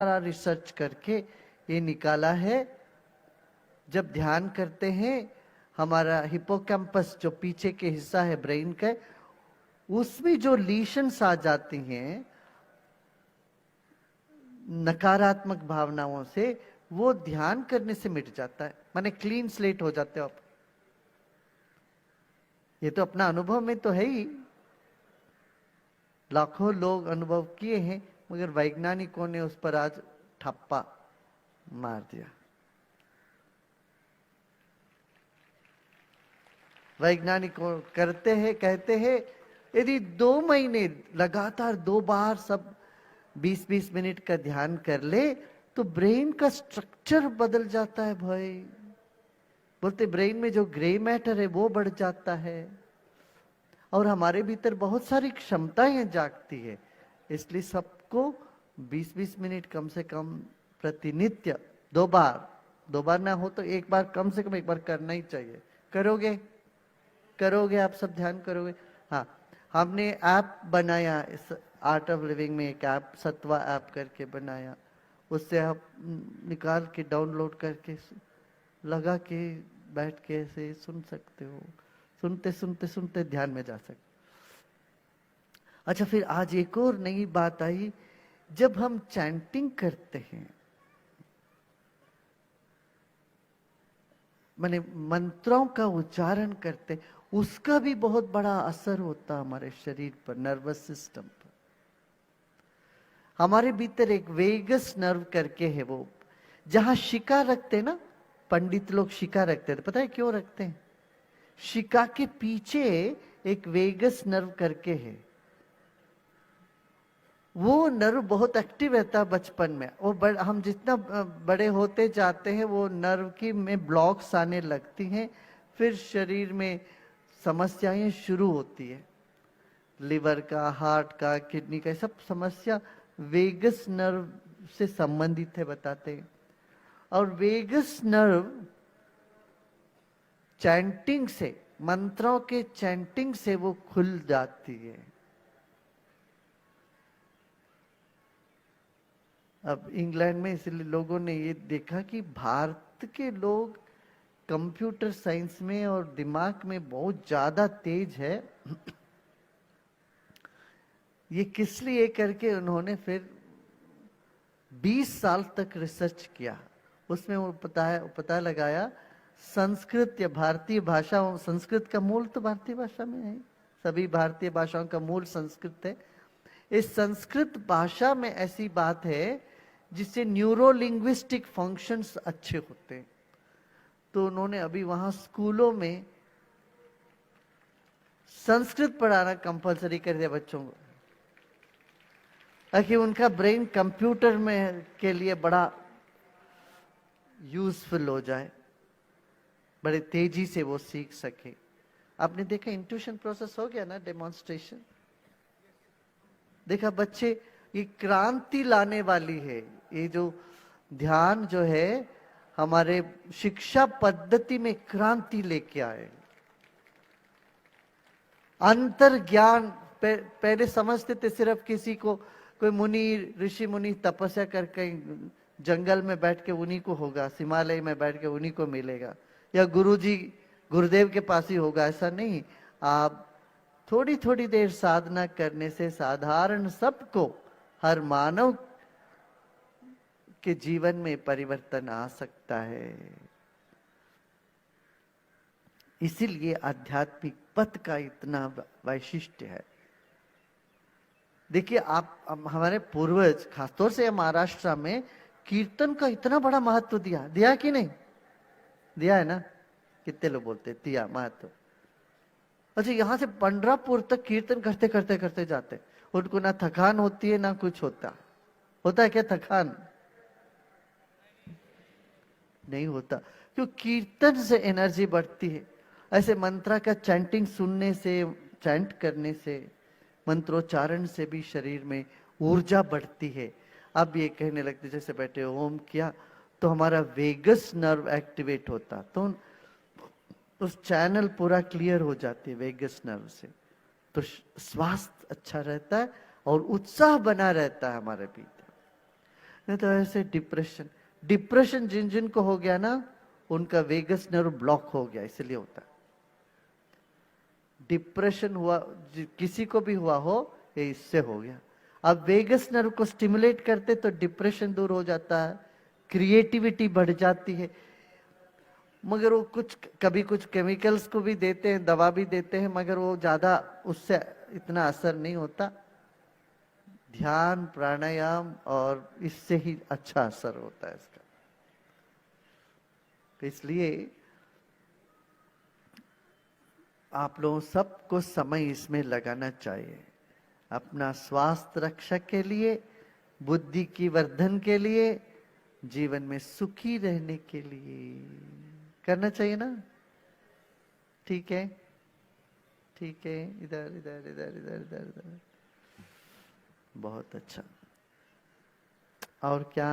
सारा रिसर्च करके ये निकाला है। जब ध्यान करते हैं हमारा हिपोकैम्पस जो पीछे के हिस्सा है ब्रेन का, उसमें जो लीशंस आ जाती हैं नकारात्मक भावनाओं से, वो ध्यान करने से मिट जाता है। माने क्लीन स्लेट हो जाते हो आप। ये तो अपना अनुभव में तो है ही, लाखों लोग अनुभव किए हैं, मगर वैज्ञानिकों ने उस पर आज ठप्पा मार दिया। वैज्ञानिकों करते हैं, कहते हैं यदि 2 महीने लगातार 2 बार सब 20-20 मिनट का ध्यान कर ले तो ब्रेन का स्ट्रक्चर बदल जाता है भाई। बोलते ब्रेन में जो ग्रे मैटर है वो बढ़ जाता है और हमारे भीतर बहुत सारी क्षमताएं जागती है। इसलिए सबको 20-20 मिनट कम से कम प्रतिनित्य 2 बार ना हो तो 1 बार, कम से कम 1 बार करना ही चाहिए। करोगे आप सब ध्यान करोगे। हाँ, हमने ऐप बनाया, इस आर्ट ऑफ लिविंग में एक ऐप सत्वा ऐप करके बनाया। उससे आप निकाल के डाउनलोड करके लगा के बैठ के ऐसे सुन सकते हो। सुनते सुनते सुनते ध्यान में जा सकते। अच्छा, फिर आज एक और नई बात आई। जब हम चैंटिंग करते हैं, माने मंत्रों का उच्चारण करते, उसका भी बहुत बड़ा असर होता हमारे शरीर पर, नर्वस सिस्टम पर। हमारे भीतर एक वेगस नर्व करके है, वो जहां शिका रखते ना, पंडित लोग शिका रखते थे। पता है क्यों रखते हैं? शिका के पीछे एक वेगस नर्व करके है, वो नर्व बहुत एक्टिव रहता है बचपन में। वो हम जितना बड़े होते जाते हैं वो नर्व की में ब्लॉक्स आने लगती हैं, फिर शरीर में समस्याएं शुरू होती है। लिवर का, हार्ट का, किडनी का, सब समस्या वेगस नर्व से संबंधित है बताते हैं। और वेगस नर्व चैंटिंग से, मंत्रों के चैंटिंग से वो खुल जाती है। अब इंग्लैंड में इसलिए लोगों ने ये देखा कि भारत के लोग कंप्यूटर साइंस में और दिमाग में बहुत ज्यादा तेज है। ये किस लिए करके उन्होंने फिर 20 साल तक रिसर्च किया। उसमें वो पता लगाया संस्कृत या भारतीय भाषा, संस्कृत का मूल तो भारतीय भाषा में है, सभी भारतीय भाषाओं का मूल संस्कृत है। इस संस्कृत भाषा में ऐसी बात है जिससे न्यूरो लिंग्विस्टिक फंक्शंस अच्छे होते हैं। तो उन्होंने अभी वहां स्कूलों में संस्कृत पढ़ाना कंपलसरी कर दिया बच्चों को, ताकि उनका ब्रेन कंप्यूटर में के लिए बड़ा यूजफुल हो जाए, बड़े तेजी से वो सीख सके। आपने देखा इंट्यूशन प्रोसेस हो गया ना, डेमोन्स्ट्रेशन देखा। बच्चे, ये क्रांति लाने वाली है। ये जो ध्यान जो है हमारे शिक्षा पद्धति में क्रांति लेके आए। अंतर ज्ञान पहले समझते थे सिर्फ किसी को, कोई मुनि, ऋषि मुनि तपस्या करके जंगल में बैठ के उन्हीं को होगा, हिमालय में बैठ के उन्हीं को मिलेगा, या गुरुजी गुरुदेव के पास ही होगा। ऐसा नहीं। आप थोड़ी थोड़ी देर साधना करने से साधारण सबको, हर मानव के जीवन में परिवर्तन आ सकता है। इसीलिए आध्यात्मिक पथ का इतना वैशिष्ट्य है। देखिए, आप हमारे पूर्वज, खासतौर से महाराष्ट्र में कीर्तन का इतना बड़ा महत्व दिया कि नहीं दिया है ना? कितने लोग बोलते दिया महत्व। अच्छा, यहां से पंडरापुर तक कीर्तन करते करते करते जाते, उनको ना थकान होती है ना कुछ होता है क्या थकान? नहीं होता, क्यों? कीर्तन से एनर्जी बढ़ती है। ऐसे मंत्रा का चैंटिंग सुनने से, चैंट करने से, मंत्रोच्चारण से भी शरीर में ऊर्जा बढ़ती है। अब ये कहने लगते जैसे बैठे ओम किया तो हमारा वेगस नर्व एक्टिवेट होता, तो उस चैनल पूरा क्लियर हो जाती है वेगस नर्व से, तो स्वास्थ्य अच्छा रहता है और उत्साह बना रहता है हमारे भीतर। नहीं तो ऐसे डिप्रेशन, डिप्रेशन जिन जिन को हो गया ना, उनका वेगस नर्व ब्लॉक हो गया, इसलिए होता है। डिप्रेशन हुआ किसी को भी हुआ हो, ये इससे हो गया। अब वेगस नर्व को स्टिमुलेट करते तो डिप्रेशन दूर हो जाता है, क्रिएटिविटी बढ़ जाती है। मगर वो कुछ कभी कुछ केमिकल्स को भी देते हैं, दवा भी देते हैं, मगर वो ज्यादा उससे इतना असर नहीं होता। ध्यान, प्राणायाम और इससे ही अच्छा असर होता है इसका। तो इसलिए आप लोगों सबको समय इसमें लगाना चाहिए, अपना स्वास्थ्य रक्षा के लिए, बुद्धि की वर्धन के लिए, जीवन में सुखी रहने के लिए करना चाहिए ना। ठीक है, ठीक है, इधर इधर इधर इधर इधर इधर, बहुत अच्छा। और क्या